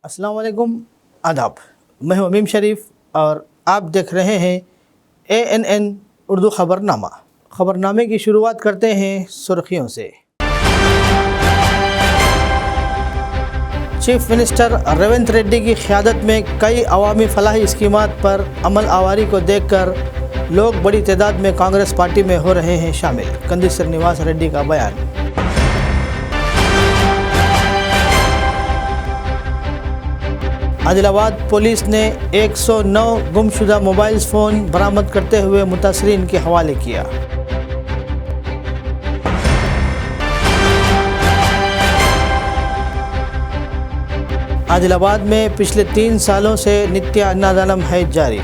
अस्सलाम वालेकुम, आदाब। मैं हूं अमीम शरीफ और आप देख रहे हैं ANN उर्दू ख़बरनामा। ख़बरनामे की शुरुआत करते हैं सुर्खियों से। चीफ मिनिस्टर रेवंत रेड्डी की क़यादत में कई अवामी फलाही स्कीमात पर अमल आवारी को देखकर लोग बड़ी तादाद में कांग्रेस पार्टी में हो रहे हैं शामिल। कंदी श्रीनिवास रेड्डी का बयान। आदिलाबाद पुलिस ने 109 गुमशुदा मोबाइल फ़ोन बरामद करते हुए मुतासरीन के हवाले किया। आदिलाबाद में पिछले 3 सालों से नित्य अन्नदानम है जारी।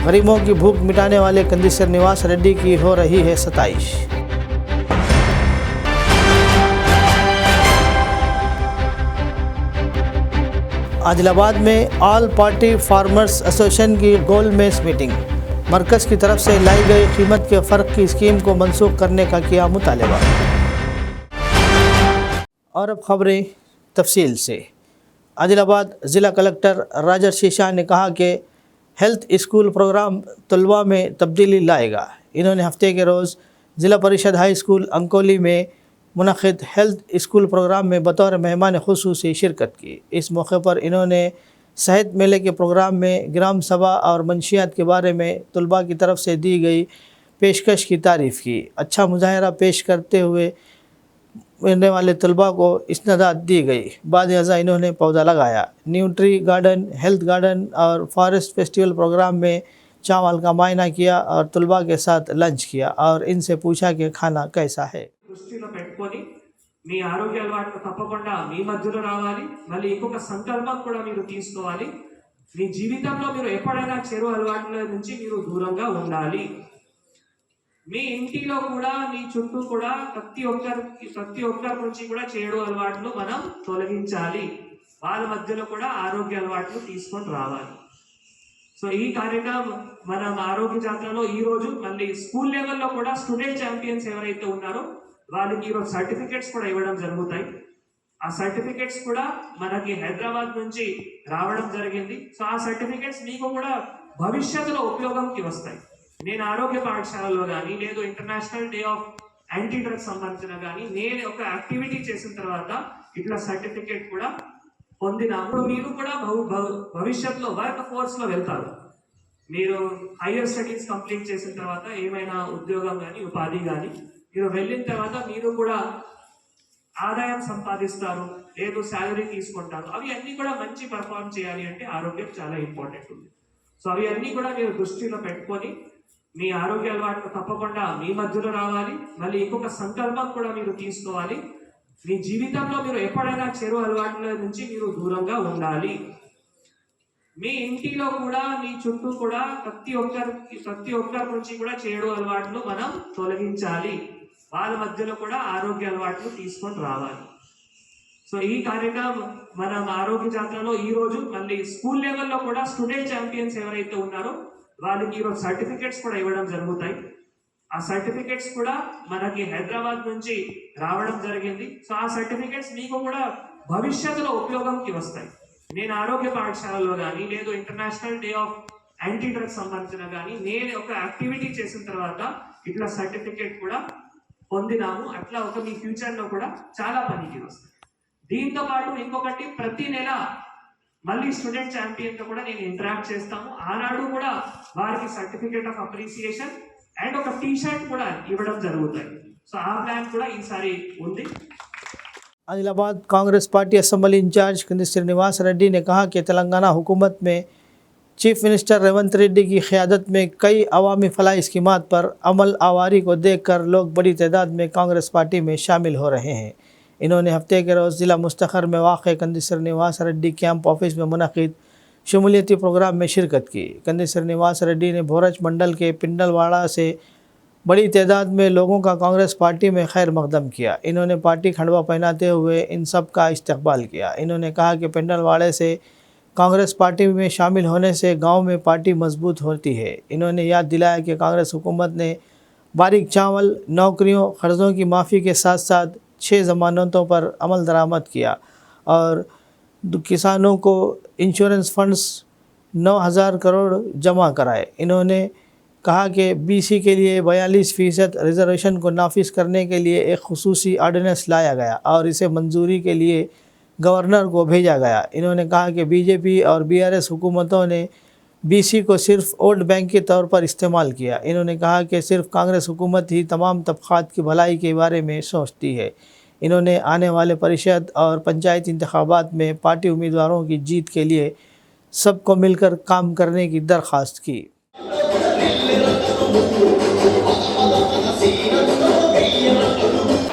गरीबों की भूख मिटाने वाले कंदी श्रीनिवास रेड्डी की हो रही है सताइश। आदिलाबाद में ऑल पार्टी फार्मर्स एसोसिएशन की गोल मेज मीटिंग। मरकज़ की तरफ से लाई गई कीमत के फ़र्क की स्कीम को मनसूख करने का किया मुतालबा। और अब खबरें तफसील से। आदिलाबाद ज़िला कलेक्टर राजर्षि शाह ने कहा कि हेल्थ स्कूल प्रोग्राम तलबा में तब्दीली लाएगा। इन्होंने हफ्ते के रोज़ ज़िला परिषद हाई स्कूल अंकोली में मुनक़िद हेल्थ स्कूल प्रोग्राम में बतौर मेहमान ख़ुसूसी शिरकत की। इस मौके पर इन्होंने सेहत मेले के प्रोग्राम में ग्राम सभा और मंशियात के बारे में तलबा की तरफ से दी गई पेशकश की तारीफ़ की। अच्छा मुजाहरा पेश करते हुए मिलने वाले तलबा को इस्नादात दी गई। बाद अज़ा इन्होंने पौधा लगाया। न्यूट्री गार्डन, हेल्थ गार्डन और फॉरेस्ट फेस्टिवल प्रोग्राम में चावल का मायना किया और तलबा के साथ लंच किया और इनसे पूछा कि खाना कैसा है। దృష్టిలో పెట్టుకొని మీ ఆరోగ్య అలవాట్లు తప్పకుండా మీ మధ్యలో రావాలి. మళ్ళీ ఇంకొక సంకల్పం కూడా మీరు తీసుకోవాలి. మీ జీవితంలో మీరు ఎప్పుడైనా చెడు అలవాట్ల నుంచి మీరు దూరంగా ఉండాలి. మీ ఇంటిలో కూడా మీ చుట్టూ కూడా ప్రతి ఒక్కరి నుంచి కూడా చెడు అలవాట్లు మనం తొలగించాలి. వాళ్ళ మధ్యలో కూడా ఆరోగ్య అలవాట్లు తీసుకొని రావాలి. సో ఈ కార్యక్రమం మనం ఆరోగ్య జాతరలో ఈ రోజు మళ్ళీ స్కూల్ లెవెల్లో కూడా స్టూడెంట్ ఛాంపియన్స్ ఎవరైతే ఉన్నారో వాళ్ళకి ఈరోజు సర్టిఫికెట్స్ కూడా ఇవ్వడం జరుగుతాయి. ఆ సర్టిఫికెట్స్ కూడా మనకి హైదరాబాద్ నుంచి రావడం జరిగింది. సో ఆ సర్టిఫికెట్స్ మీకు కూడా భవిష్యత్తులో ఉపయోగంకి వస్తాయి. నేను ఆరోగ్య పాఠశాలలో కానీ లేదు international day of anti drugs సంబంధించిన కానీ నేను ఒక యాక్టివిటీ చేసిన తర్వాత ఇట్లా సర్టిఫికెట్ కూడా పొందినప్పుడు మీరు కూడా భవిష్యత్తులో వర్క్ ఫోర్స్లో వెళ్తారు. మీరు హైయర్ స్టడీస్ కంప్లీట్ చేసిన తర్వాత ఏమైనా ఉద్యోగం కానీ ఉపాధి కానీ మీరు వెళ్ళిన తర్వాత మీరు కూడా ఆదాయం సంపాదిస్తారు, లేదు శాలరీ తీసుకుంటారు. అవి అన్నీ కూడా మంచి పర్ఫార్మ్ చేయాలి అంటే ఆరోగ్యం చాలా ఇంపార్టెంట్ ఉంది. సో అవి అన్నీ కూడా మీరు దృష్టిలో పెట్టుకొని మీ ఆరోగ్య అలవాట్లు తప్పకుండా మీ మధ్యలో రావాలి. మళ్ళీ ఇంకొక సంకల్పం కూడా మీరు తీసుకోవాలి. మీ జీవితంలో మీరు ఎప్పుడైనా చెడు అలవాట్ల నుంచి మీరు దూరంగా ఉండాలి. మీ ఇంటిలో కూడా మీ చుట్టూ కూడా ప్రతి ఒక్కరి నుంచి కూడా చెడు అలవాట్లు మనం తొలగించాలి. వాళ్ళ మధ్యలో కూడా ఆరోగ్య అలవాట్లు తీసుకొని రావాలి. సో ఈ కార్యక్రమం మనం ఆరోగ్య జాతరలో ఈ రోజు మళ్ళీ స్కూల్ లెవెల్లో కూడా స్టూడెంట్ ఛాంపియన్స్ ఎవరైతే ఉన్నారో వాళ్ళకి ఈరోజు సర్టిఫికెట్స్ కూడా ఇవ్వడం జరుగుతాయి. ఆ సర్టిఫికెట్స్ కూడా మనకి హైదరాబాద్ నుంచి రావడం జరిగింది. సో ఆ సర్టిఫికెట్స్ మీకు కూడా భవిష్యత్తులో ఉపయోగంకి వస్తాయి. నేను ఆరోగ్య పాఠశాలలో కానీ లేదు international day of anti drugs సంబంధించిన కానీ నేను ఒక యాక్టివిటీ చేసిన తర్వాత ఇట్లా సర్టిఫికేట్ కూడా పొందినాము. అట్లా ఒక మీ ఫ్యూచర్లో కూడా చాలా పనికి వస్తాయి. దీంతో పాటు ఇంకొకటి ప్రతి నెల మళ్ళీ స్టూడెంట్ ఛాంపియన్తో కూడా నేను ఇంటరాక్ట్ చేస్తాము. ఆనాడు కూడా వారికి సర్టిఫికేట్ ఆఫ్ అప్రిసియేషన్ అండ్ ఒక టీ-షర్ట్ కూడా ఇవ్వడం జరుగుతాయి. సో ఆ ప్లాన్ కూడా ఈసారి ఉంది. Adilabad Congress party assembly incharge Kandi Srinivas Reddy ने कहा कि तेलंगाना हुकूमत में चीफ मिनिस्टर रेवंत रेड्डी की क़यादत में कई अवामी फलाही स्कीमात पर अमल आवारी को देखकर लोग बड़ी तादाद में कांग्रेस पार्टी में शामिल हो रहे हैं। इन्होंने हफ्ते के रोज़ ज़िला मुस्तखर में वाक़ कंदी श्रीनिवास रेड्डी कैंप ऑफिस में मुनक़िद शमूलियती प्रोग्राम में शिरकत की। कंदी श्रीनिवास रेड्डी ने भोरज मंडल के पिंडलवाड़ा से बड़ी तादाद में लोगों का कांग्रेस पार्टी में खैर मकदम किया। इन्होंने पार्टी खंडवा पहनाते हुए इन सब का इस्तकबाल किया। इन्होंने कहा कि पिंडलवाड़े से कांग्रेस पार्टी में शामिल होने से गांव में पार्टी मजबूत होती है। इन्होंने याद दिलाया कि कांग्रेस हुकूमत ने बारीक चावल, नौकरियों, कर्ज़ों की माफ़ी के साथ साथ 6 ज़मानतों पर अमल दरामद किया और किसानों को इंश्योरेंस फंड्स 9,000 करोड़ जमा कराए। इन्होंने कहा कि बीसी के लिए 42% रिजर्वेशन को नाफिज करने के लिए एक खुसूसी आर्डिनेंस लाया गया और इसे मंजूरी के लिए गवर्नर को भेजा गया। इन्होंने कहा कि बीजेपी और बीआरएस हुकूमतों ने बीसी को सिर्फ वोट बैंक के तौर पर इस्तेमाल किया। इन्होंने कहा कि सिर्फ कांग्रेस हुकूमत ही तमाम तबक़ात की भलाई के बारे में सोचती है। इन्होंने आने वाले परिषद और पंचायत इंतखाबात में पार्टी उम्मीदवारों की जीत के लिए सबको मिलकर काम करने की दरख्वास्त की।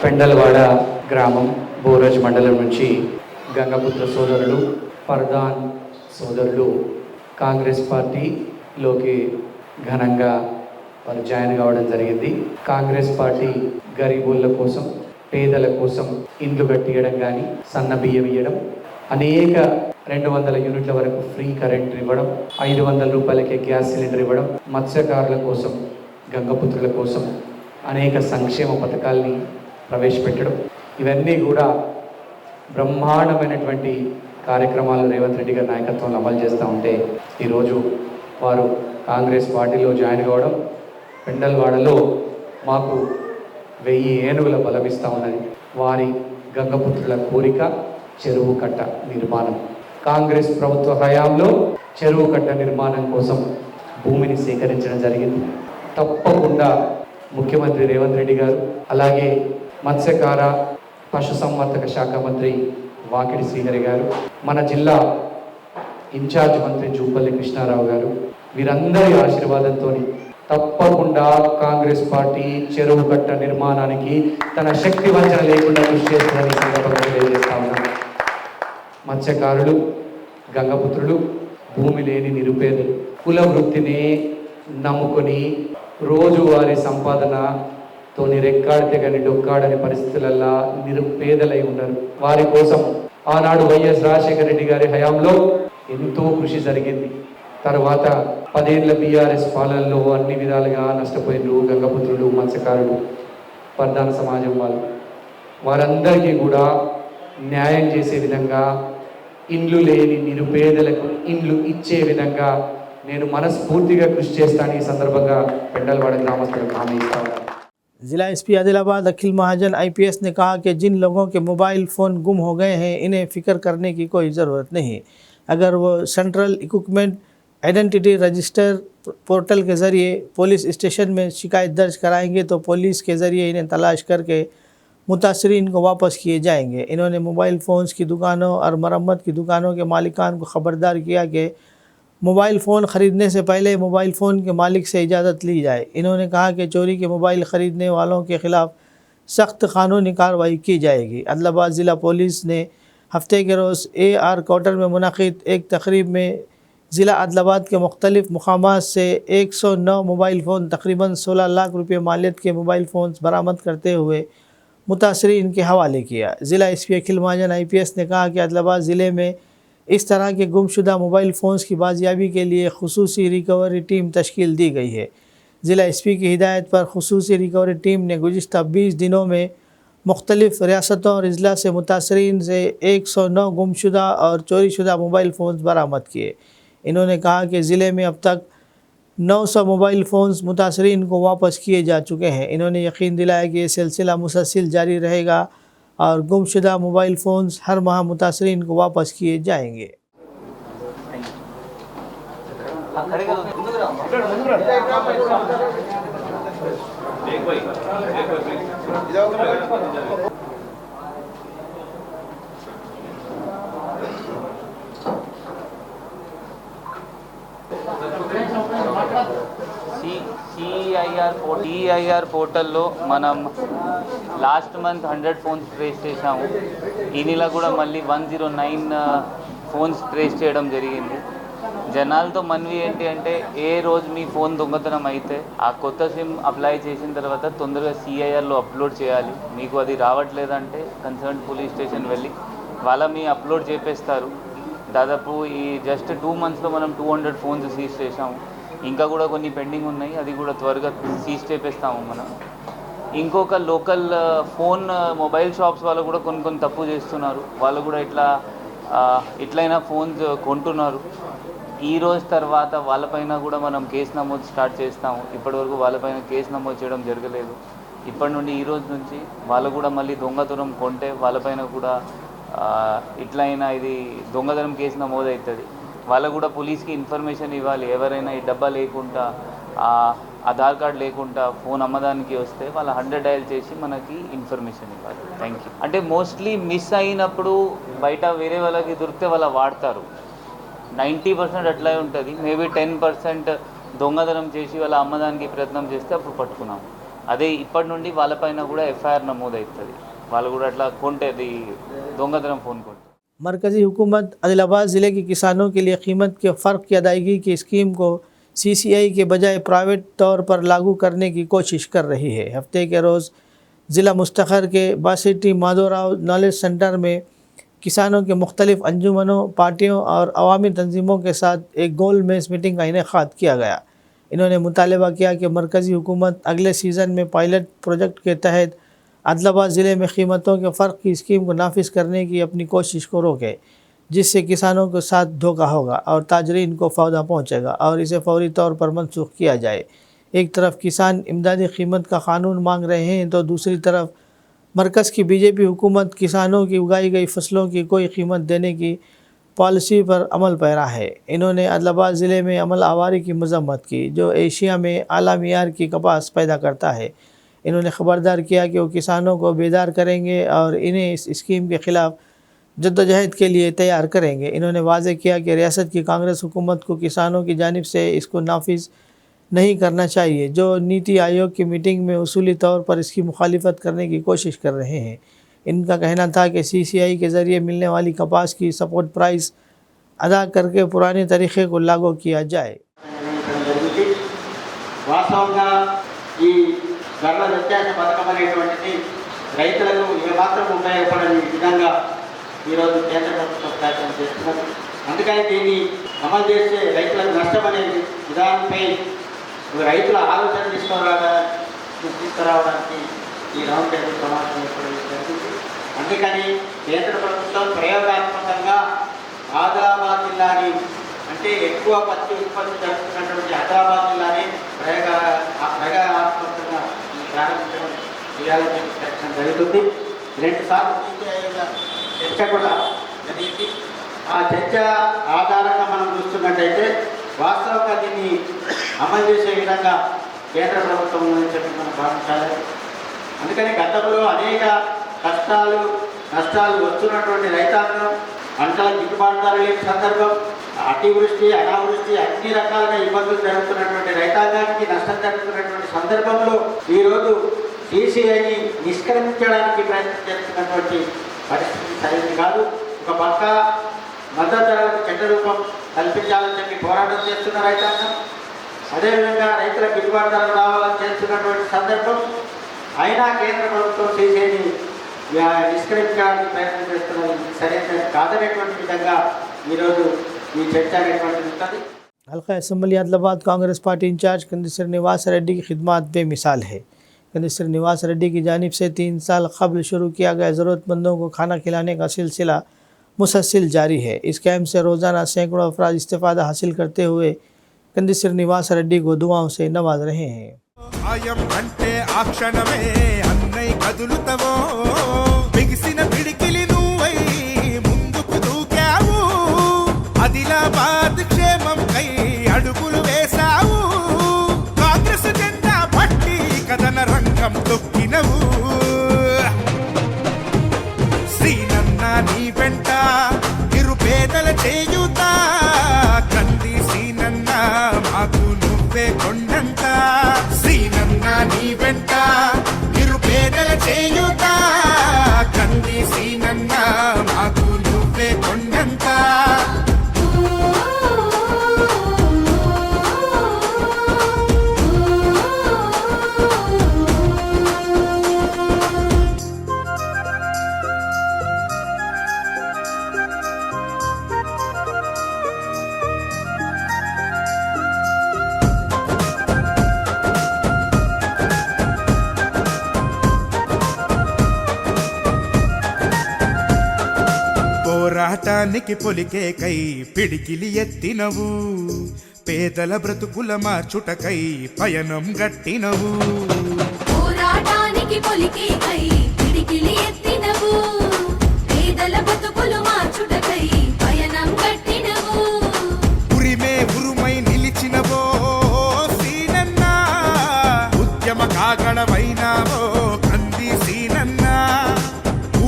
పెండలవాడ గ్రామం బోరజ్ మండలం నుంచి గంగపుత్ర సోదరులు పర్దాన్ సోదరులు కాంగ్రెస్ పార్టీలోకి ఘనంగా వారు జాయిన్ కావడం జరిగింది. కాంగ్రెస్ పార్టీ గరీబుల కోసం, పేదల కోసం ఇండ్లు కట్టియడం కానీ, సన్న బియ్యం ఇవ్వడం, అనేక 200 యూనిట్ల వరకు ఫ్రీ కరెంట్ ఇవ్వడం, 500 రూపాయలకే గ్యాస్ సిలిండర్ ఇవ్వడం, మత్స్యకారుల కోసం, గంగపుత్రుల కోసం అనేక సంక్షేమ పథకాల్ని ప్రవేశపెట్టడం, ఇవన్నీ కూడా బ్రహ్మాండమైనటువంటి కార్యక్రమాలు రేవంత్ రెడ్డి గారి నాయకత్వంలో అమలు చేస్తూ ఉంటే ఈరోజు వారు కాంగ్రెస్ పార్టీలో జాయిన్ కావడం పెండల్వాడలో మాకు 1000 ఏనుగుల బలమిస్తూ ఉన్నది. వారి గంగపుత్రుల కోరిక చెరువు కట్ట నిర్మాణం. కాంగ్రెస్ ప్రభుత్వ హయాంలో చెరువు కట్ట నిర్మాణం కోసం భూమిని సేకరించడం జరిగింది. తప్పకుండా ముఖ్యమంత్రి రేవంత్ రెడ్డి గారు, అలాగే మత్స్యకార పశుసంవర్ధక శాఖ మంత్రి వాకిడి శ్రీహరి గారు, మన జిల్లా ఇన్ఛార్జ్ మంత్రి జూపల్లి కృష్ణారావు గారు, వీరందరి ఆశీర్వాదంతో తప్పకుండా కాంగ్రెస్ పార్టీ చెరువు కట్ట నిర్మాణానికి తన శక్తి వంచన లేకుండా కృషి చేస్తుందని సందర్భంగా తెలియజేస్తా ఉన్నాం. మత్స్యకారులు, గంగపుత్రులు, భూమి లేని నిరుపేదలు, కుల వృత్తిని నమ్ముకొని రోజువారీ సంపాదనతోని రెక్కాడితే కానీ డొక్కాడని పరిస్థితులల్లా నిరుపేదలై ఉన్నారు. వారి కోసం ఆనాడు వైఎస్ రాజశేఖర రెడ్డి గారి హయాంలో ఎంతో కృషి జరిగింది. తర్వాత 10 ఏళ్ల బీఆర్ఎస్ పాలనలో అన్ని విధాలుగా నష్టపోయినరు గంగపుత్రులు, మత్స్యకారులు, ప్రధాన సమాజం వాళ్ళు. వారందరికీ కూడా న్యాయం చేసే విధంగా, ఇండ్లు లేని నిరుపేదలకు ఇండ్లు ఇచ్చే విధంగా నేను మనస్ఫూర్తిగా కృషి చేస్తాను. ఈ సందర్భంగా పెండలవాడ గ్రామస్తులకు హామీ ఇస్తాను. जिला एसपी आदिलाबाद अखिल महाजन आईपीएस ने कहा कि जिन लोगों के मोबाइल फ़ोन गुम हो गए हैं इन्हें फ़िक्र करने की कोई ज़रूरत नहीं। अगर वो central equipment identity register portal के ज़रिए पुलिस स्टेशन में शिकायत दर्ज कराएंगे तो पुलिस के ज़रिए इन्हें तलाश करके मुतासरीन को वापस किए जाएंगे। इन्होंने मोबाइल फ़ोन्स की दुकानों और मरम्मत की दुकानों के मालिकान को ख़बरदार किया कि मोबाइल फ़ोन ख़रीदने से पहले मोबाइल फ़ोन के मालिक से इजाज़त ली जाए। इन्होंने कहा कि चोरी के मोबाइल ख़रीदने वालों के ख़िलाफ़ सख्त क़ानूनी कार्रवाई की जाएगी। आदिलाबाद ज़िला पुलिस ने हफ्ते के रोज़ AR क्वार्टर में मुनक़िद एक तकरीब में ज़िला आदिलाबाद के मुख्तलिफ़ मुक़ामात से 109 मोबाइल फ़ोन तकरीबन 16 लाख रुपये मालियत के मोबाइल फ़ोन्स बरामद करते हुए मुतासरीन के हवाले किया। ज़िला एसपी अखिल महाजन आईपीएस ने कहा कि आदिलाबाद ज़िले में इस तरह के गुमशुदा मोबाइल फ़ोन्स की बाजियाबी के लिए खुसूसी रिकवरी टीम तश्कील दी गई है। ज़िला एसपी की हिदायत पर खुसूसी रिकवरी टीम ने गुज़िश्ता 20 दिनों में मुख्तलिफ़ रियासतों और अजला से मुतासरीन से 109 गुमशुदा और चोरीशुदा मोबाइल फ़ोन्स बरामद किए। इन्होंने कहा कि ज़िले में अब तक 900 मोबाइल फ़ोन्स मुतासरीन को वापस किए जा चुके हैं। इन्होंने यकीन दिलाया कि ये सिलसिला मुसलसल जारी रहेगा और गुमशुदा मोबाइल फ़ोन्स हर माह मुतासरीन को वापस किए जाएंगे। సిఐఆర్ పోర్టల్లో మనం లాస్ట్ మంత్ 100 ఫోన్స్ ట్రేస్ చేసాము. ఈ నెల కూడా మళ్ళీ 109 ఫోన్స్ ట్రేస్ చేయడం జరిగింది. జనాలతో మనవి ఏంటి అంటే ఏ రోజు మీ ఫోన్ దొంగతనం అయితే ఆ కొత్త సిమ్ అప్లై చేసిన తర్వాత తొందరగా సిఐఆర్లో అప్లోడ్ చేయాలి. మీకు అది రావట్లేదంటే కన్సర్న్ పోలీస్ స్టేషన్ వెళ్ళి మీ అప్లోడ్ చేపేస్తారు. దాదాపు ఈ జస్ట్ 2 monthsలో మనం 200 ఫోన్స్ సీజ్ చేసాము. ఇంకా కూడా కొన్ని పెండింగ్ ఉన్నాయి, అది కూడా త్వరగా సీజ్ చేపేస్తాము మనం. ఇంకొక లోకల్ మొబైల్ షాప్స్ వాళ్ళు కూడా కొన్ని తప్పు చేస్తున్నారు. వాళ్ళు కూడా ఇట్లా ఇట్లయినా ఫోన్స్ కొంటున్నారు. ఈ రోజు తర్వాత వాళ్ళపైన కూడా మనం కేసు నమోదు స్టార్ట్ చేస్తాము. ఇప్పటివరకు వాళ్ళపైన కేసు నమోదు చేయడం జరగలేదు. ఇప్పటి నుండి ఈ రోజు నుంచి వాళ్ళు కూడా మళ్ళీ దొంగతనం కొంటే వాళ్ళపైన కూడా ఇట్లయినా ఇది దొంగతనం కేసు నమోదు అవుతుంది. వాళ్ళకు కూడా పోలీస్కి ఇన్ఫర్మేషన్ ఇవ్వాలి. ఎవరైనా ఈ డబ్బా లేకుండా ఆధార్ కార్డ్ లేకుండా ఫోన్ అమ్మదానికి వస్తే వాళ్ళ 100 డయల్ చేసి మనకి ఇన్ఫర్మేషన్ ఇవ్వాలి. Thank you. అంటే మోస్ట్లీ మిస్ అయినప్పుడు బయట వేరే వాళ్ళకి దొరికితే వాళ్ళ వాడతారు. 90% అట్లా ఉంటుంది. మేబీ 10% దొంగతనం చేసి వాళ్ళ అమ్మదానికి ప్రయత్నం చేస్తే అప్పుడు పట్టుకున్నాం. అదే ఇప్పటి నుండి వాళ్ళపైన కూడా ఎఫ్ఐఆర్ నమోదు అవుతుంది. వాళ్ళు కూడా అట్లా కొంటే అది దొంగతనం ఫోన్ కొంటే. मरकज़ी हुकूमत आदिलाबाद ज़िले के किसानों के लिए कीमत के फ़र्क की अदायगी की स्कीम को CCI के बजाय प्राइवेट तौर पर लागू करने की कोशिश कर रही है। हफ्ते के रोज़ ज़िला मुस्तखर के बासिटी माधोराव नॉलेज सेंटर में किसानों के मुख्तलिफ अंजुमनों, पार्टियों और अवामी तंजीमों के साथ एक गोल मेज़ मीटिंग का इनेकाद किया गया। इन्होंने मुतालबा किया कि मरकज़ी हुकूमत अगले सीज़न में पायलट प्रोजेक्ट के तहत आदिलाबाद ज़िले में कीमतों के फ़र्क की स्कीम को नाफिज करने की अपनी कोशिश को रोके, जिससे किसानों के साथ धोखा होगा और ताजरीन को फ़ायदा पहुँचेगा और इसे फौरी तौर पर मनसूख किया जाए। एक तरफ किसान इमदादी कीमत का कानून मांग रहे हैं तो दूसरी तरफ मरकज़ की बीजेपी हुकूमत किसानों की उगाई गई फसलों की कोई कीमत देने की पॉलिसी पर अमल पैरा है। इन्होंने आदिलाबाद ज़िले में अमल आवारी की मजम्मत की, जो एशिया में आला मियार की कपास पैदा करता है। इन्होंने ख़बरदार किया कि वो किसानों को बेदार करेंगे और इन्हें इस स्कीम के ख़िलाफ़ जद्दोजहद के लिए तैयार करेंगे। इन्होंने वाज़े किया कि रियासत की कांग्रेस हुकूमत को किसानों की जानिब से इसको नाफिज नहीं करना चाहिए, जो नीति आयोग की मीटिंग में उसूली तौर पर इसकी मुखालिफत करने की कोशिश कर रहे हैं। इनका कहना था कि CCI के ज़रिए मिलने वाली कपास की सपोर्ट प्राइस अदा करके पुराने तरीक़े को लागू किया जाए। వాస్తవంగా ఈ ధరల వ్యత్యాస పథకం అనేటువంటిది రైతులకు ఏమాత్రం ఉపయోగపడని విధంగా ఈరోజు కేంద్ర ప్రభుత్వం ప్రయత్నం చేస్తున్నారు. అందుకని దీన్ని అమలు చేస్తే రైతులకు నష్టం అనేది విధానంపై రైతుల ఆలోచన తీసుకురావడానికి ఈ రౌండ్ టేబుల్ సమావేశం ఏర్పడడం జరిగింది. అందుకని కేంద్ర ప్రభుత్వం ప్రయోగాత్మకంగా ఆదిలాబాద్ జిల్లాని, అంటే ఎక్కువ పత్తి ఉత్పత్తి జరుగుతున్నటువంటి ఆదిలాబాద్ జిల్లాని ప్రయోగాత్మకంగా ప్రారంభించడం చేయాలని ప్రయత్నం జరుగుతుంది. 2 సార్లు చర్చ కూడా జరిగింది. ఆ చర్చ ఆధారంగా మనం చూస్తున్నట్టయితే వాస్తవంగా దీన్ని అమలు చేసే విధంగా కేంద్ర ప్రభుత్వం ఉందని చెప్పి మనం భావించాలి. అందుకని గతంలో అనేక కష్టాలు నష్టాలు వస్తున్నటువంటి రైతాంగం, పంటల గిట్టుబాటు ధర లేని సందర్భం, అతివృష్టి అనావృష్టి అన్ని రకాలుగా ఇబ్బందులు జరుగుతున్నటువంటి రైతాంగానికి నష్టం జరుగుతున్నటువంటి సందర్భంలో ఈరోజు CCIని నిష్క్రమించడానికి ప్రయత్నం చేస్తున్నటువంటి పరిస్థితి సరైనది కాదు. ఒక పక్క మద్దతు ధరలకు చట్ట రూపం కల్పించాలని చెప్పి పోరాటం చేస్తున్న రైతాంగం, అదేవిధంగా రైతుల గిట్టుబాటు ధరలు రావాలని చేస్తున్నటువంటి సందర్భం అయినా కేంద్ర ప్రభుత్వం CCIని నిష్క్రమించడానికి ప్రయత్నం చేస్తున్నది సరైనది కాదనేటువంటి విధంగా ఈరోజు ఈ చర్చ అనేటువంటిది ఉంటుంది. हल्का assembly Adilabad Congress party in-charge कंदिसर निवास रेड्डी की खिदमत बेमिसाल है। कंदिसर निवास रेड्डी की जानिब से 3 साल कबल शुरू किया गया ज़रूरतमंदों को खाना खिलाने का सिलसिला मुसलसल जारी है। इस कैम्प से रोज़ाना सैकड़ों अफराद इस्तेफ़ादा हासिल करते हुए कंदिसर निवास रेड्डी को दुआओं से नवाज रहे हैं। ఆయం అంటే ఆ క్షణమే అన్నై కదులుతవో, బిగిసిన పిడికిలి నువ్వై ముందుకు దూకావు, ఆదిలాబాద్ క్షేమంకై అడుగులు వేశావు, కాంగ్రెస్ జెండా పట్టి కథన రంగం తొక్కినవు. శ్రీనన్న నీ వెంట నిరుపేదల చేయుత, కంది శ్రీనన్న మాకు నువ్వే కొండంత. శ్రీనన్న నీ వెంట నిరుపేదల చేయుత, కంది శ్రీనన్న మాకు నువ్వే కొండంత. పోరాటానికి పొలికేకై పిడికిలి ఎత్తినవు, పేదల బ్రతుకుల మార్చుటకై పయనం గట్టినవు. పోరాటానికి పొలికేకై పిడికిలి ఎత్తినవు, పేదల బ్రతుకులు మార్చుటకై పయనం గట్టినవు. ఉరిమే ఉరుమై నిలిచినవో సీనన్నా, ఉద్యమ కాగడమైనావో కంది సీనన్నా.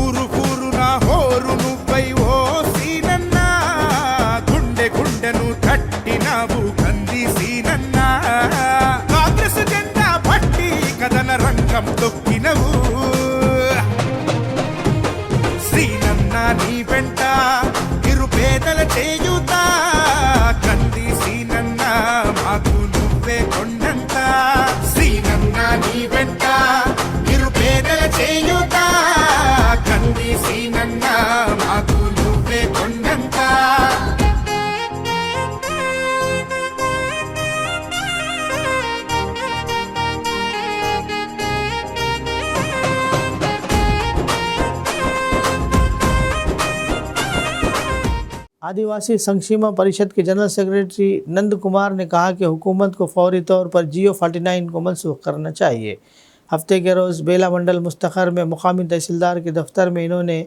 ఊరు ఊరున హోరు నువ్వై ఓ సీనన్నా, గుండె గుండెను తట్టినావు కంది సీనన్నా. కాంగ్రెస్ జెండా పట్టి కథన రంగం తొక్కినవు. సీనన్నా నీ వెంట నిరుపేదల చేయుత, కంది సీనన్నా మాకు నువ్వే కొండంత. సీనన్నా నీ వెంట నిరుపేదల చేయుత, కంది సీనన్నా మాకు నువ్వే కొండంత. आदिवासी संक्षेम परिषद के जनरल सेक्रेटरी नंद कुमार ने कहा कि हुकूमत को फौरी तौर पर जियो 49 को मनसूख करना चाहिए। हफ्ते के रोज़ बेला मंडल मुस्तखर में मुकामी तहसीलदार के दफ्तर में इन्होंने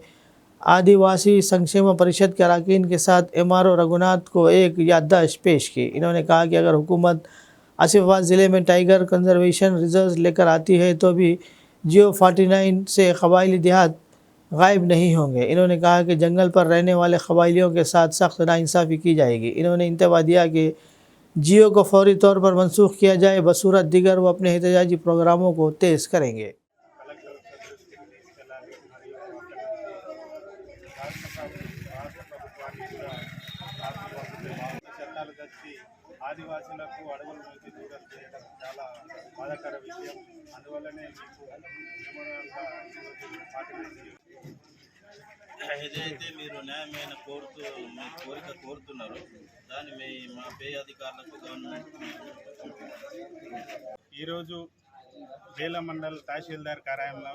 आदिवासी संक्षेम परिषद के अरकान के साथ MRO रघुनाथ को एक याददाश्त पेश की। इन्होंने कहा कि अगर हुकूमत आसिफाबाद ज़िले में टाइगर कंजर्वेशन रिजर्व लेकर आती है तो भी जियो 49 से कबायली देहात गायब नहीं होंगे। इन्होंने कहा कि जंगल पर रहने वाले कबायलियों के साथ सख्त नाइंसाफ़ी की जाएगी। इन्होंने इंतबा दिया कि जियो को फौरी तौर पर मनसूख किया जाए, बसूरत दिगर वो अपने एहतजाजी प्रोग्रामों को तेज़ करेंगे। ఆదివాసులకు అడవుల నుంచి దూరం చేయడం చాలా బాధాకర విషయం. అందువల్లనే మీకు ఏదైతే మీరు న్యాయమైన మీ కోరిక కోరుతున్నారో దాన్ని మా పే అధికారులకు గవర్నమెంట్ ఈరోజు బేల మండల్ తహసీల్దార్ కార్యాలయంలో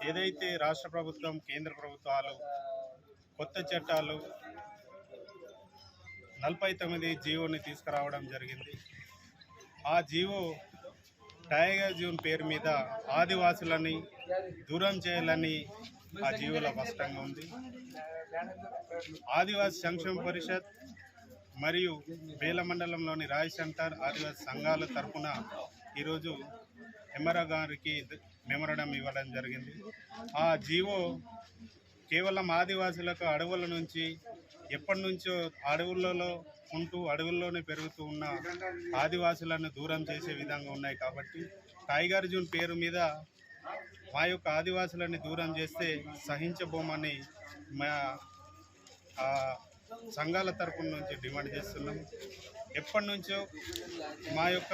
ఏదైతే రాష్ట్ర ప్రభుత్వం కేంద్ర ప్రభుత్వాలు కొత్త చట్టాలు 49 జీవోని తీసుకురావడం జరిగింది. ఆ జీవో టైగర్ జోన్ పేరు మీద ఆదివాసులని దూరం చేయాలని ఆ జీవోలో స్పష్టంగా ఉంది. ఆదివాసీ సంక్షేమ పరిషత్ మరియు బేల మండలంలోని రాయ్ సెంటర్ ఆదివాసీ సంఘాల తరఫున ఈరోజు MRO గారికి మెమోరాండం ఇవ్వడం జరిగింది. ఆ జీవో కేవలం ఆదివాసులకు అడవుల నుంచి ఎప్పటి నుంచో అడవులలో ఉంటూ అడవుల్లోనే పెరుగుతూ ఉన్న ఆదివాసులను దూరం చేసే విధంగా ఉన్నాయి. కాబట్టి టైగర్ జోన్ పేరు మీద మా యొక్క ఆదివాసులని దూరం చేస్తే సహించబోమని మా సంఘాల తరపున నుంచి డిమాండ్ చేస్తున్నాం. ఎప్పటి నుంచో మా యొక్క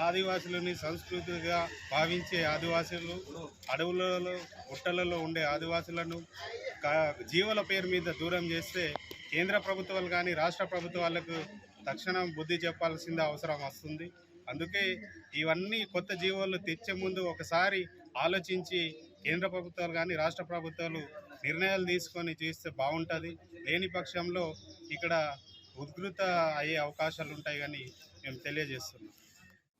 ఆదివాసులని సంస్కృతిగా భావించే ఆదివాసులు అడవులలో గుట్టలలో ఉండే ఆదివాసులను జీవుల పేరు మీద దూరం చేస్తే కేంద్ర ప్రభుత్వాలు కానీ రాష్ట్ర ప్రభుత్వాలకు తక్షణం బుద్ధి చెప్పాల్సిన అవసరం వస్తుంది. అందుకే ఇవన్నీ కొత్త జీవోలు తెచ్చే ముందు ఒకసారి ఆలోచించి కేంద్ర ప్రభుత్వాలు కానీ రాష్ట్ర ప్రభుత్వాలు నిర్ణయాలు తీసుకొని చేస్తే బాగుంటుంది. లేని పక్షంలో ఇక్కడ ఉద్రిక్త అయ్యే అవకాశాలు ఉంటాయి కానీ మేము తెలియజేస్తున్నాం.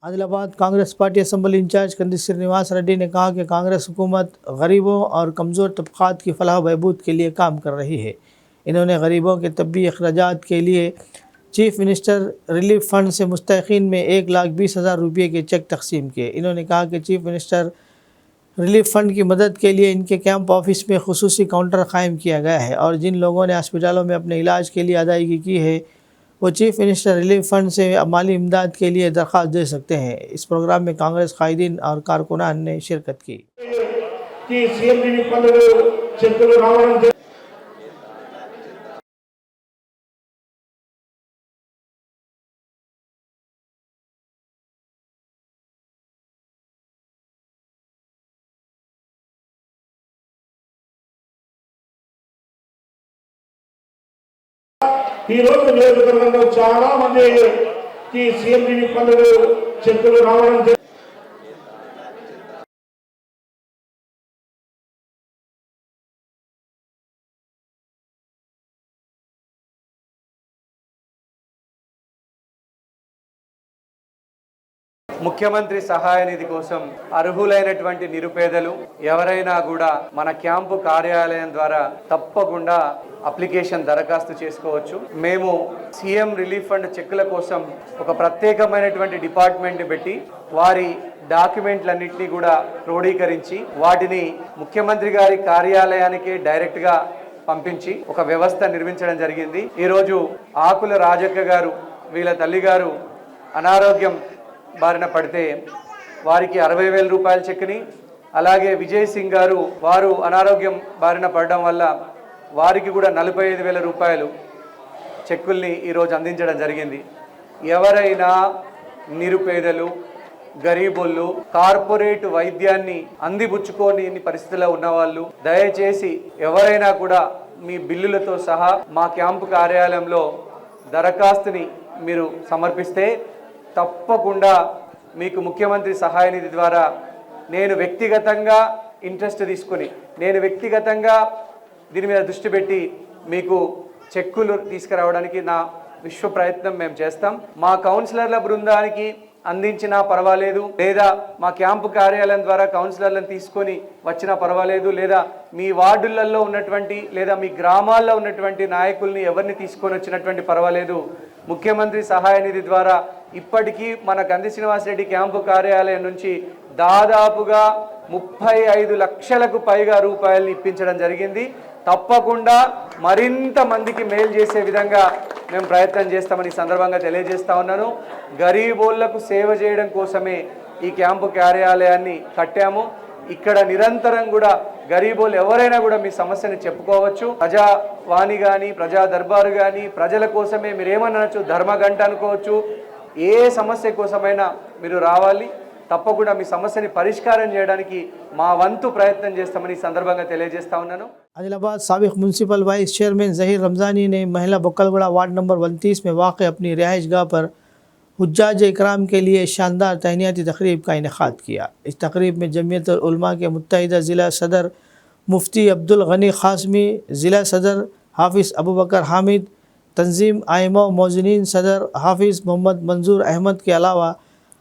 Adilabad Congress party assembly incharge Kandi Srinivas Reddy ने कहा कि कांग्रेस हुकूमत गरीबों और कमज़ोर तबक़ात की फलाह बहबूद के लिए काम कर रही है। इन्होंने गरीबों के तबी अखराजात के लिए चीफ मिनिस्टर रिलीफ फ़ंड से मुस्तहिक़ीन में 1,20,000 रुपये के चेक तकसीम किए। इन्होंने कहा कि चीफ मिनिस्टर रिलीफ फ़ंड की मदद के लिए इनके कैंप ऑफिस में खुसूसी काउंटर क़ायम किया गया है और जिन लोगों ने हस्पतालों में अपने इलाज के लिए अदायगी की है वो चीफ मिनिस्टर रिलीफ फ़ंड से माली इमदाद के लिए दरख्वास्त दे सकते हैं। इस प्रोग्राम में कांग्रेस कायदीन और कारकुनान ने शिरकत की। ఈ రోజు నియోజకవర్గంలో చాలా మందికి సీఎం రిలీఫ్ ఫండ్ చెక్కులు రావడం ముఖ్యమంత్రి సహాయ నిధి కోసం అర్హులైనటువంటి నిరుపేదలు ఎవరైనా కూడా మన క్యాంపు కార్యాలయం ద్వారా తప్పకుండా అప్లికేషన్ దరఖాస్తు చేసుకోవచ్చు. మేము సీఎం రిలీఫ్ ఫండ్ చెక్కుల కోసం ఒక ప్రత్యేకమైనటువంటి డిపార్ట్మెంట్ని పెట్టి వారి డాక్యుమెంట్లన్నింటినీ కూడా క్రోడీకరించి వాటిని ముఖ్యమంత్రి గారి కార్యాలయానికి డైరెక్ట్గా పంపించి ఒక వ్యవస్థ నిర్మించడం జరిగింది. ఈరోజు ఆకుల రాజక్క గారు వీళ్ళ తల్లిగారు అనారోగ్యం బారిన పడితే వారికి 60,000 రూపాయల చెక్ని, అలాగే విజయ్ సింగ్ గారు వారు అనారోగ్యం బారిన పడడం వల్ల వారికి కూడా 45,000 రూపాయలు చెక్కుల్ని ఈరోజు అందించడం జరిగింది. ఎవరైనా నిరుపేదలు గరీబులు కార్పొరేట్ వైద్యాన్ని అందిపుచ్చుకోని పరిస్థితిలో ఉన్నవాళ్ళు దయచేసి ఎవరైనా కూడా మీ బిల్లులతో సహా మా క్యాంపు కార్యాలయంలో దరఖాస్తుని మీరు సమర్పిస్తే తప్పకుండా మీకు ముఖ్యమంత్రి సహాయ నిధి ద్వారా నేను వ్యక్తిగతంగా ఇంట్రెస్ట్ తీసుకుని నేను వ్యక్తిగతంగా దీని మీద దృష్టి పెట్టి మీకు చెక్కులు తీసుకురావడానికి నా విశ్వ ప్రయత్నం మేము చేస్తాం. మా కౌన్సిలర్ల బృందానికి అందించినా పర్వాలేదు, లేదా మా క్యాంపు కార్యాలయం ద్వారా కౌన్సిలర్లను తీసుకొని వచ్చినా పర్వాలేదు, లేదా మీ వార్డులలో ఉన్నటువంటి లేదా మీ గ్రామాల్లో ఉన్నటువంటి నాయకుల్ని ఎవరిని తీసుకొని వచ్చినటువంటి పర్వాలేదు. ముఖ్యమంత్రి సహాయ నిధి ద్వారా ఇప్పటికీ మన కంది శ్రీనివాసరెడ్డి క్యాంపు కార్యాలయం నుంచి దాదాపుగా 35 లక్షలకు పైగా రూపాయలు ఇప్పించడం జరిగింది. తప్పకుండా మరింత మందికి మేలు చేసే విధంగా మేము ప్రయత్నం చేస్తామని సందర్భంగా తెలియజేస్తా ఉన్నాను. గరీబోళ్లకు సేవ చేయడం కోసమే ఈ క్యాంపు కార్యాలయాన్ని కట్టాము. ఇక్కడ నిరంతరం కూడా గరీబోళ్ళు ఎవరైనా కూడా మీ సమస్యని చెప్పుకోవచ్చు. ప్రజావాణి కానీ ప్రజా దర్బారు కానీ ప్రజల కోసమే మీరేమనొచ్చు, ధర్మగంట అనుకోవచ్చు, ఏ సమస్య కోసమైనా మీరు రావాలి. తప్పకుండా మీ సమస్యని పరిష్కారం చేయడానికి మా వంతు ప్రయత్నం చేస్తామని సందర్భంగా తెలియజేస్తా ఉన్నాను. आदिलाबाद साबिक municipal vice chairman Zaheer Ramzani ने महिला बक्कलगुड़ा वार्ड नंबर 29 में वाक़ अपनी रिहाइश गाह पर हुज्जाज इकराम के लिए शानदार तहनियाती तकरीब का इनेकाद किया। इस तकरीब में जमीयतुल उलमा के मुत्तहिदा ज़िला सदर मुफ्ती अब्दुल गनी ख़ासमी, ज़िला सदर हाफिज़ अबू बकर हामिद, तंजीम आइमा मौज़नीन सदर हाफिज़ मोहम्मद मंजूर अहमद के अलावा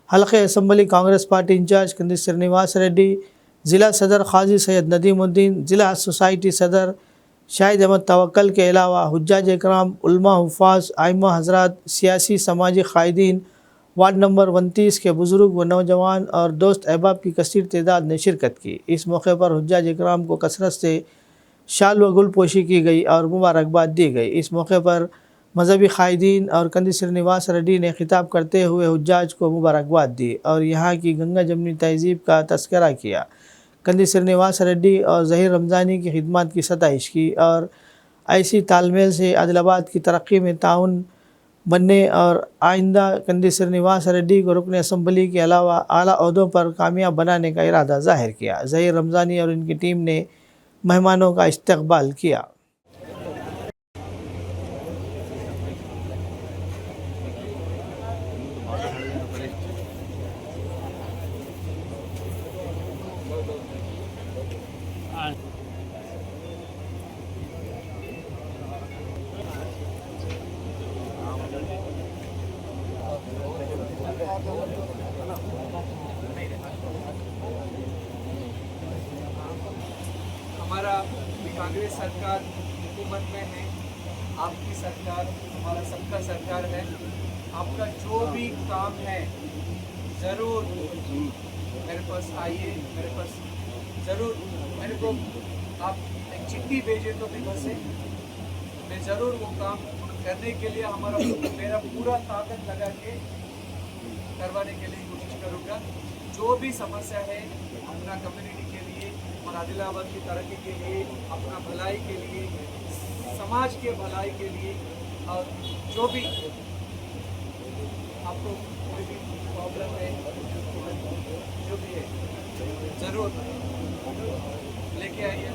हल्के assembly Congress party in charge Kandi Srinivas Reddy, ज़िला सदर क़ाज़ी सैयद नदीमुद्दीन, ज़िला सोसाइटी सदर शाहिद अहमद तवक्कल के अलावा हुज्जाज इकराम, उलमा, हुफ़ाज़, आइमा हज़रात, सियासी समाजी क़ायदीन, वार्ड नंबर 29 के बुज़ुर्ग व नौजवान और दोस्त अहबाब की कसीर तादाद ने शिरकत की। इस मौके पर हुज्जाज इकराम को कसरत से शाल व गुल पोशी की गई और मुबारकबाद दी गई। इस मौके पर मजहबी क़ायदीन और कंदी श्रीनिवास रेड्डी ने खिताब करते हुए हुज्जाज को मुबारकबाद दी और यहाँ की गंगा जमनी तहज़ीब का तस्करा किया। कंदी श्रीनिवास रेड्डी और ज़हीर रमज़ानी की खिदमत की सताइश की और ऐसी तालमेल से आदिलाबाद की तरक्की में ताउन बनने और आइंदा कंदी श्रीनिवास रेड्डी को रुकन असम्बली के अलावा आला ओहदों पर कामयाब बनाने का इरादा ज़ाहिर किया। ज़हीर रमज़ानी और इनकी टीम ने मेहमानों का इस्तकबाल किया। हमारा कांग्रेस सरकार हुकूमत में है, आपकी सरकार हमारा सबका सरकार है। आपका जो भी काम है ज़रूर मेरे पास आइए, मेरे पास ज़रूर मेरे को आप एक चिट्ठी भेजें तो भी बस मैं ज़रूर वो काम करने के लिए मेरा पूरा ताकत लगा के करवाने के लिए कोशिश करूँगा। जो भी समस्या है अपना कम्युनिटी के लिए और आदिलाबाद की तरक्की के लिए, अपना भलाई के लिए, समाज के भलाई के लिए, और जो भी आपको कोई भी प्रॉब्लम है जो भी है ज़रूर लेके आइए।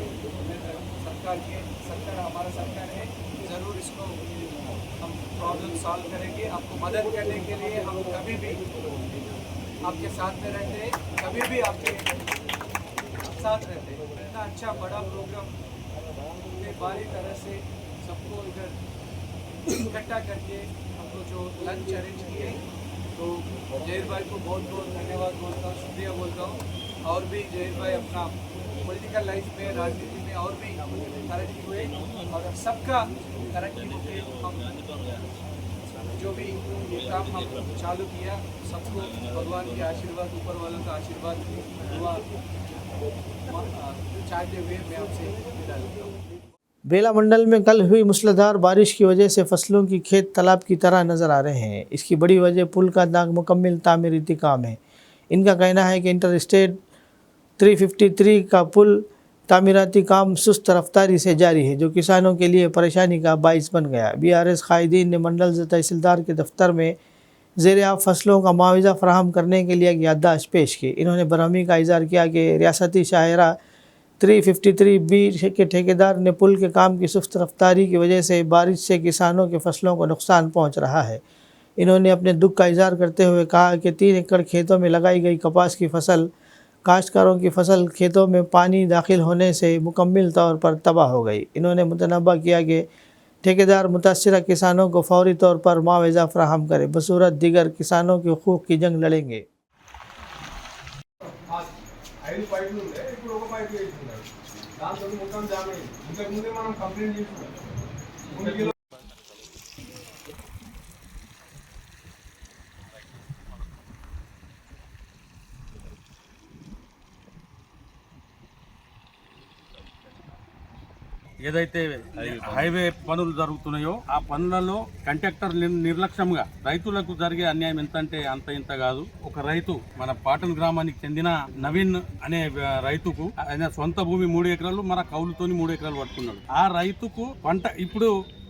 सरकार हमारा सरकार है, ज़रूर इसको हम प्रॉब्लम सॉल्व करेंगे। आपको मदद करने के लिए हम कभी भी आपके साथ में रहते हैं, कभी भी आपके साथ रहते हैं। इतना अच्छा बड़ा प्रोग्राम बारी तरह से सबको इधर इकट्ठा करके हमको जो लंच अरेंज किए तो जहीर भाई को बहुत बहुत धन्यवाद बोलता हूँ, शुक्रिया बोलता हूँ। और भी जहीर भाई अपना पॉलिटिकल लाइफ में, राजनीति में और भी तरक्की हुए और सबका तरक्की होके हम जो भी ये काम हम चालू किया, सबको भगवान के आशीर्वाद, ऊपर वालों का आशीर्वाद दुआ चाहते हुए मैं आपसे विदा लेता हूँ। बेला मंडल में कल हुई मूसलाधार बारिश की वजह से फसलों की खेत तालाब की तरह नज़र आ रहे हैं। इसकी बड़ी वजह पुल का नामुकम्मल तामीराती काम है। इनका कहना है कि इंटर स्टेट 353 का पुल तामीराती काम सुस्त रफ्तारी से जारी है, जो किसानों के लिए परेशानी का बाइस बन गया। BRS कायदीन ने मंडल तहसीलदार के दफ्तर में ज़ेर-ए-आब फसलों का मुआवजा फराहम करने के लिए याददाश्त पेश की। इन्होंने बरहमी का इज़हार किया कि रियासती शाहरा 353B के ठेकेदार ने पुल के काम की सुस्त रफ्तारी की वजह से बारिश से किसानों के फसलों को नुकसान पहुंच रहा है। इन्होंने अपने दुख का इज़हार करते हुए कहा कि 3 एकड़ खेतों में लगाई गई कपास की फसल, काश्तकारों की फसल खेतों में पानी दाखिल होने से मुकम्मल तौर पर तबाह हो गई। इन्होंने मुतनब्बा किया कि ठेकेदार मुतासरा किसानों को फौरी तौर पर मुआवजा फराहम करे, बसूरत दीगर किसानों के हकूक़ की जंग लड़ेंगे। ఏదైతే హైవే పనులు జరుగుతున్నాయో ఆ పనులలో కంట్రాక్టర్ నిర్లక్ష్యంగా రైతులకు జరిగే అన్యాయం ఎంత అంటే అంత ఇంత కాదు. ఒక రైతు మన పాటన్ గ్రామానికి చెందిన నవీన్ అనే రైతుకు ఆయన సొంత భూమి 3 ఎకరాలు మన కౌలుతోని 3 ఎకరాలు పట్టుకున్నాడు. ఆ రైతుకు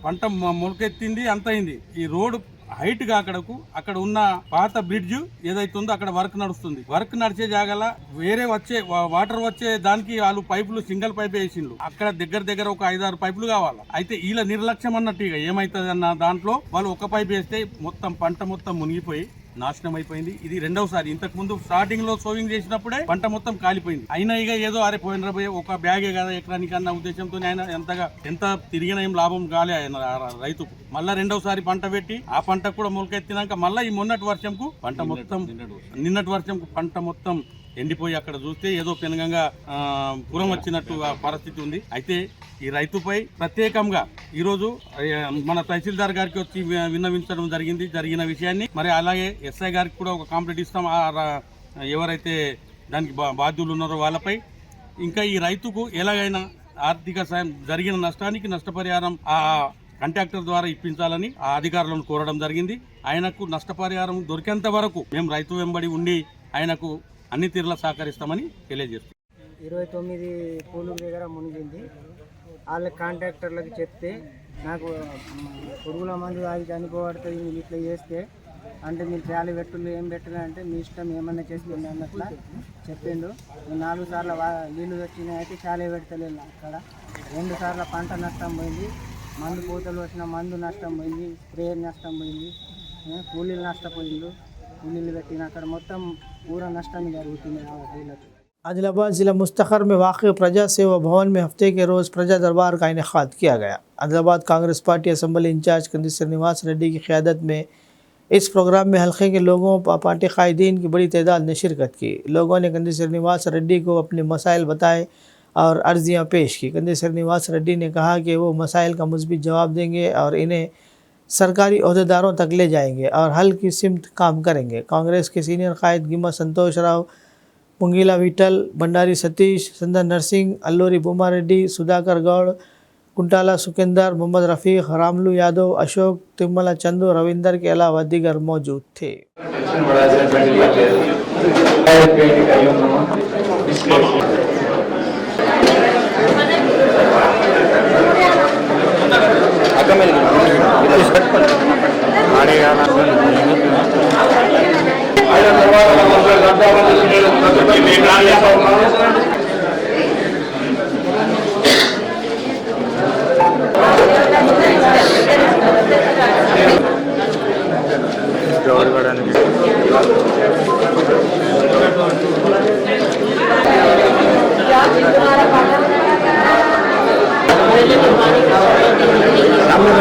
పంట మొలకెత్తింది అంతైంది. ఈ రోడ్డు హైట్ గా అక్కడ ఉన్న పాత బ్రిడ్జ్ ఏదైతే ఉందో అక్కడ వర్క్ నడుస్తుంది. వర్క్ నడిచే జాగాల వేరే వచ్చే వాటర్ వచ్చే దానికి వాళ్ళు పైపులు సింగిల్ పైప్ వేసిండ్రు. అక్కడ దగ్గర ఒక 5-6 పైపులు కావాలి. అయితే వీళ్ళ నిర్లక్ష్యం అన్నట్టు ఇక ఏమైతుంది అన్న దాంట్లో వాళ్ళు ఒక పైప్ వేస్తే మొత్తం పంట మొత్తం మునిగిపోయి నాశనం అయిపోయింది. ఇది రెండవసారి. ఇంతకు ముందు స్టార్టింగ్ లో సోవింగ్ చేసినప్పుడే పంట మొత్తం కాలిపోయింది. అయినా ఇక ఏదో అరే పోయిన ఒక బ్యాగే కదా ఎకరానికి అన్న ఉద్దేశంతో ఆయన ఎంత తిరిగిన ఏం లాభం కాలే ఆయన రైతుకు. మళ్ళా రెండవసారి పంట పెట్టి ఆ పంట కూడా మొలకెత్తినాక మళ్ళీ ఈ నిన్నటి వర్షంకు పంట మొత్తం ఎండిపోయి అక్కడ చూస్తే ఏదో పెనుగంగా పురం వచ్చినట్టు ఆ పరిస్థితి ఉంది. అయితే ఈ రైతుపై ప్రత్యేకంగా ఈరోజు మన తహసీల్దార్ గారికి వచ్చి విన్నవించడం జరిగిన విషయాన్ని మరి అలాగే ఎస్ఐ గారికి కూడా ఒక కంప్లైంట్ ఇస్తాం. ఎవరైతే దానికి బాధ్యులు ఉన్నారో వాళ్ళపై. ఇంకా ఈ రైతుకు ఎలాగైనా ఆర్థిక సాయం జరిగిన నష్టానికి నష్టపరిహారం ఆ కాంట్రాక్టర్ ద్వారా ఇప్పించాలని ఆ అధికారులను కోరడం జరిగింది. ఆయనకు నష్టపరిహారం దొరికేంత వరకు మేము రైతు వెంబడి ఉండి ఆయనకు అన్ని తీరులా సహకరిస్తామని తెలియజేస్తాం. 29 పూలు దగ్గర మునిగింది. వాళ్ళ కాంట్రాక్టర్లకు చెప్తే నాకు పురుగుల మందు తాగి చనిపోబడుతుంది, మీరు ఇట్లా చేస్తే అంటే మీరు చాలి పెట్టులు ఏం పెట్టలే అంటే మీ ఇష్టం ఏమన్నా చేసుకోండి అన్నట్లా చెప్పిండు. 4 సార్లు నీళ్ళు వచ్చినాయి, అయితే చాలే పెడతలేదు. అక్కడ 2 సార్లు పంట నష్టం పోయింది, మందు పూతలు వచ్చిన మందు నష్టం పోయింది, స్ప్రే నష్టం పోయింది, కూలీలు నష్టపోయిండు. కూలీలు పెట్టిన అక్కడ మొత్తం पूरा नष्ट जरूरत। आदिलाबाद ज़िला मुस्तखर में वाक़ प्रजा सेवा भवन में हफ्ते के रोज़ प्रजा दरबार का इनेकाद किया गया। Adilabad Congress party assembly incharge Kandi Srinivas Reddy की क़यादत में इस प्रोग्राम में हल्के के लोगों पार्टी कायदीन की बड़ी तादाद ने शिरकत की। लोगों ने कंदी श्रीनिवास रेड्डी को अपने मसाइल बताए और अर्जियाँ पेश की। कंदी श्रीनिवास रेड्डी ने कहा कि वो मसाइल का मुस्बित जवाब देंगे और इन्हें सरकारी अहदेदारों तक ले जाएंगे और हल की सिमत काम करेंगे। कांग्रेस के सीनियर कायद गिम्मा संतोष राव, मुंगीला विठल, भंडारी सतीश, संदन नरसिंह, अल्लूरी भूमा रेड्डी, सुधाकर गौड़, कुंटाला सुकेंदर, मोहम्मद रफ़ीक, रामलू यादव, अशोक, तिम्मला चंदू, रविंदर के अलावा दीगर मौजूद थे। सामने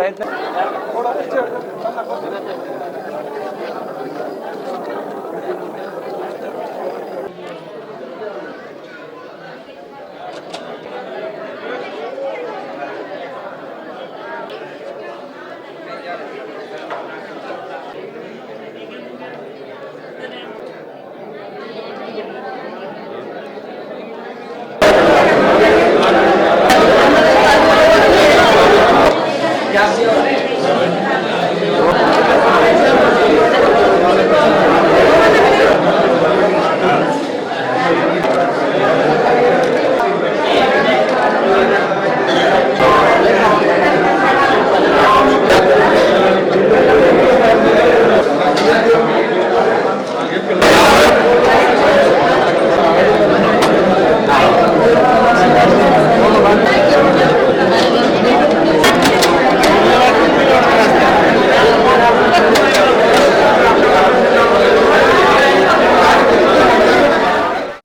ప్రయత్నం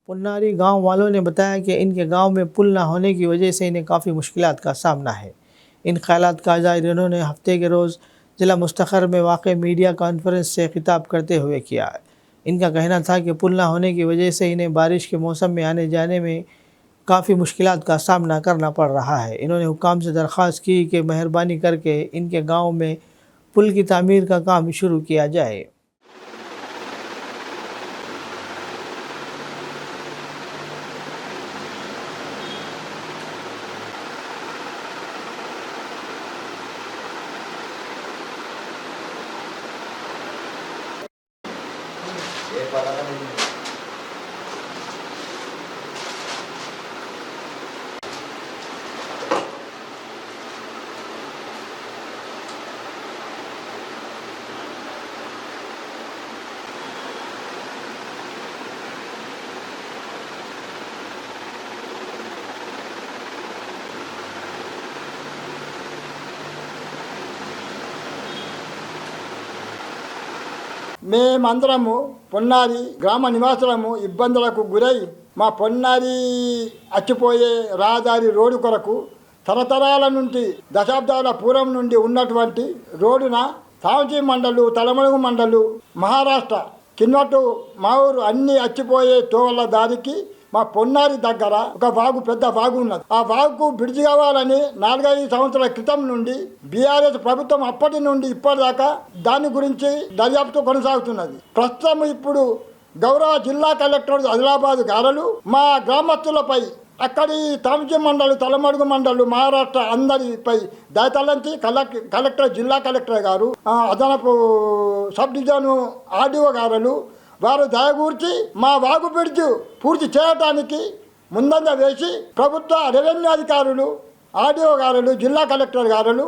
पुन्नारी गांव वालों ने बताया कि इनके गांव में पुल न होने की वजह से इन्हें काफ़ी मुश्किलात का सामना है। इन ख्यालात का इज़हार इन्होंने हफ्ते के रोज़ ज़िला मुस्तखर में वाक़े मीडिया कॉन्फ्रेंस से खिताब करते हुए किया। इनका कहना था कि पुल न होने की वजह से इन्हें बारिश के मौसम में आने जाने में काफ़ी मुश्किलात का सामना करना पड़ रहा है। इन्होंने हुकाम से दरख्वास्त की कि मेहरबानी करके इनके गाँव में पुल की तामीर का काम शुरू किया जाए। మేమందరము పొన్నారి గ్రామ నివాసులము ఇబ్బందులకు గురై మా పొన్నారి అచ్చిపోయే రహదారి రోడ్డు కొరకు తరతరాల నుండి దశాబ్దాల పూర్వం నుండి ఉన్నటువంటి రోడ్డున తాంజీ మండలు తలమడుగు మండలు మహారాష్ట్ర కిన్నట్టు మా ఊరు అన్ని అచ్చిపోయే తోవల దారికి మా పొన్నారి దగ్గర ఒక వాగు పెద్ద వాగు ఉన్నది. ఆ వాగుకు బ్రిడ్జి కావాలని 4-5 సంవత్సరాల క్రితం నుండి బీఆర్ఎస్ ప్రభుత్వం అప్పటి నుండి ఇప్పటిదాకా దాని గురించి దర్యాప్తు కొనసాగుతున్నది. ప్రస్తుతం ఇప్పుడు గౌరవ జిల్లా కలెక్టర్ ఆదిలాబాద్ గారు మా గ్రామస్తులపై అక్కడి తాంజీ మండలి తలమడుగు మండలు మహారాష్ట్ర అందరిపై దయతలంచి కలెక్టర్ జిల్లా కలెక్టర్ గారు అదనపు సబ్ డివిజన్ ఆర్డీఓ గారు వారు దయగూర్చి మా వాగు బ్రిడ్జ్ పూర్తి చేయడానికి ముందంజ వేసి ప్రభుత్వ రెవెన్యూ అధికారులు ఆర్డీఓ గారు జిల్లా కలెక్టర్ గారు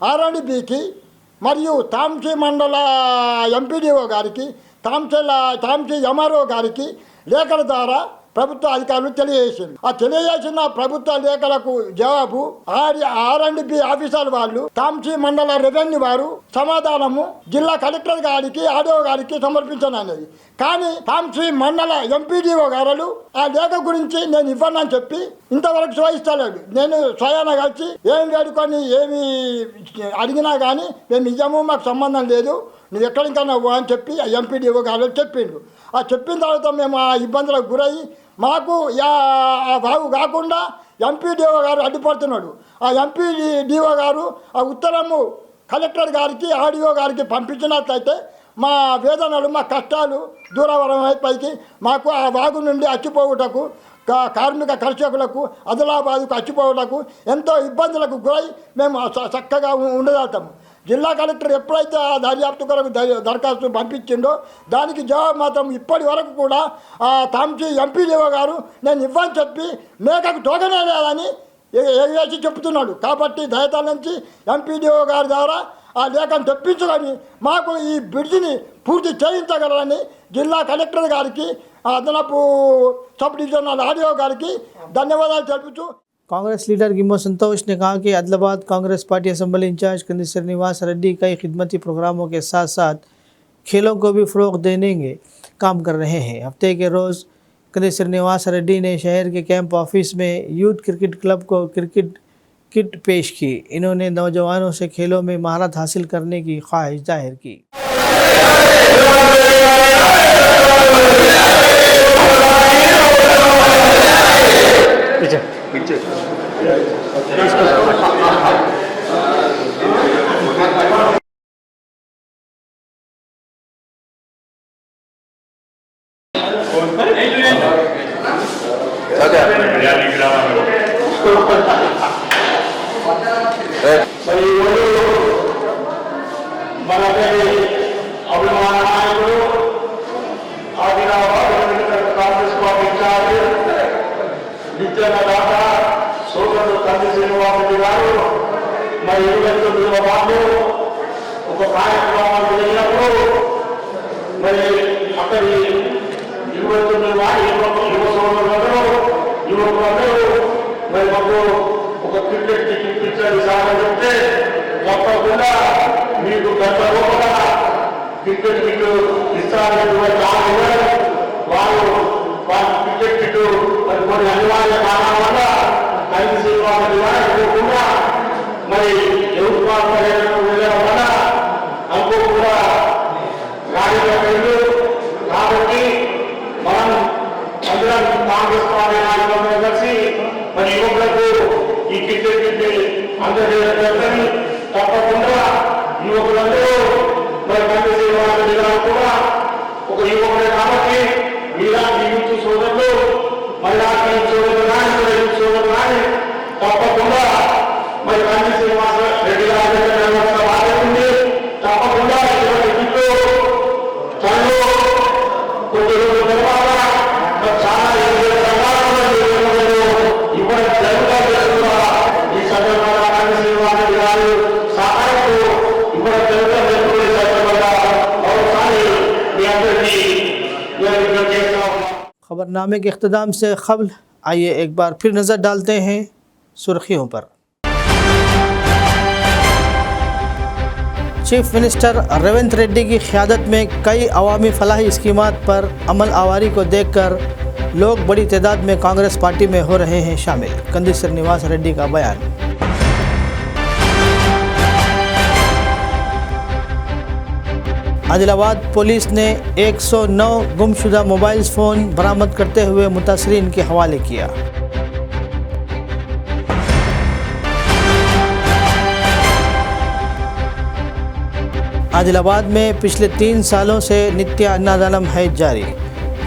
ఆర్ఎండ్బికి మరియు తాంసీ మండల ఎంపీడీఓ గారికి తాంసీ ఎంఆర్ఓ గారికి లేఖల ద్వారా ప్రభుత్వ అధికారులు తెలియజేసింది. ఆ తెలియజేసిన ప్రభుత్వ లేఖలకు జవాబు ఆర్ఎండ్బి ఆఫీసర్ వాళ్ళు తాంసీ మండల రెవెన్యూ వారు సమాధానము జిల్లా కలెక్టర్ గారికి ఆర్డీఓ గారికి సమర్పించనన్నది. కానీ తాంసీ మండల ఎంపీడీఓ గారు ఆ లేఖ గురించి నేను ఇవ్వనని చెప్పి ఇంతవరకు స్వయిస్తలేడు. నేను స్వయాన కలిసి ఏం వేడుకొని ఏమి అడిగినా కానీ మేము ఇయ్యము, మాకు సంబంధం లేదు, నువ్వు ఎక్కడికైనా పో అని చెప్పి ఆ ఎంపీడీఓ గారు చెప్పిండు. ఆ చెప్పిన తర్వాత మేము ఆ ఇబ్బందులకు గురయ్యి మాకు ఆ బాగు కాకుండా ఎంపీడీఓ గారు అడ్డుపడుతున్నాడు. ఆ ఎంపీడీఓ గారు ఆ ఉత్తరము కలెక్టర్ గారికి ఆర్డీఓ గారికి పంపించినట్లయితే మా వేదనలు మా కష్టాలు దూరవరమైపైకి మాకు ఆ వాగు నుండి అచ్చిపోవుటకు కార్మిక కర్షకులకు ఆదిలాబాద్కు అచ్చిపోవుటకు ఎంతో ఇబ్బందులకు గురై మేము చక్కగా ఉండగలుగుతాము. జిల్లా కలెక్టర్ ఎప్పుడైతే ఆ దర్యాప్తు కొరకు దరఖాస్తు పంపించిండో దానికి జవాబు మాత్రం ఇప్పటి వరకు కూడా తాంసీ ఎంపీడీఓ గారు నేను ఇవ్వని చెప్పి మేకకు తోగనే లేదని వేసి చెప్తున్నాడు. కాబట్టి దయతల నుంచి ఎంపీడీఓ గారి ద్వారా ఆ లేఖను తెప్పించుకొని మాకు ఈ బ్రిడ్జిని పూర్తి చేయించగలరని జిల్లా కలెక్టర్ గారికి అదనపు సబ్ డివిజనల్ ఆర్డీఓ గారికి ధన్యవాదాలు తెలుపుతూ कांग्रेस लीडर गिम्मो संतोष ने कहा कि Adilabad Congress party assembly incharge Kandi Srinivas Reddy कई खिदमती प्रोग्रामों के साथ साथ खेलों को भी फ़रोग़ देने के काम कर रहे हैं। हफ्ते के रोज़ कंदी श्रीनिवास रेड्डी ने शहर के कैंप ऑफिस में यूथ क्रिकेट क्लब को क्रिकेट किट पेश की। इन्होंने नौजवानों से खेलों में महारत हासिल करने की ख्वाहिश जाहिर की। खबरनामे के इख्तिताम से क़ब्ल आइए एक बार फिर नज़र डालते हैं सुर्खियों पर। चीफ मिनिस्टर रेवंत रेड्डी की क़यादत में कई अवामी फलाही स्कीमात पर अमल आवारी को देखकर लोग बड़ी तादाद में कांग्रेस पार्टी में हो रहे हैं शामिल। कंदी श्रीनिवास रेड्डी का बयान। आदिलाबाद पुलिस ने 109 गुमशुदा मोबाइल फ़ोन बरामद करते हुए मुतासरीन के हवाले किया। आदिलाबाद में पिछले 3 सालों से नित्य अन्नदानम है जारी।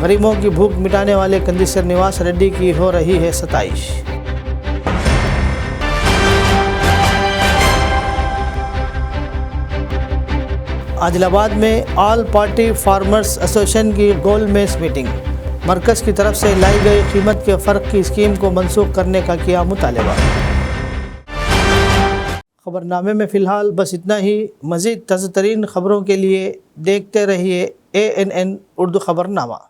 गरीबों की भूख मिटाने वाले कंदी श्रीनिवास रेड्डी की हो रही है सताइश। आदिलाबाद में ऑल पार्टी फार्मर्स एसोसिएशन की गोल मेज मीटिंग। मरकज़ की तरफ से लाई गई कीमत के फ़र्क की स्कीम को मनसूख करने का किया मुतालबा। खबरनामे में फ़िलहाल बस इतना ही। मज़ीद ताज़ा तरीन ख़बरों के लिए देखते रहिए ANN उर्दू खबरनामा।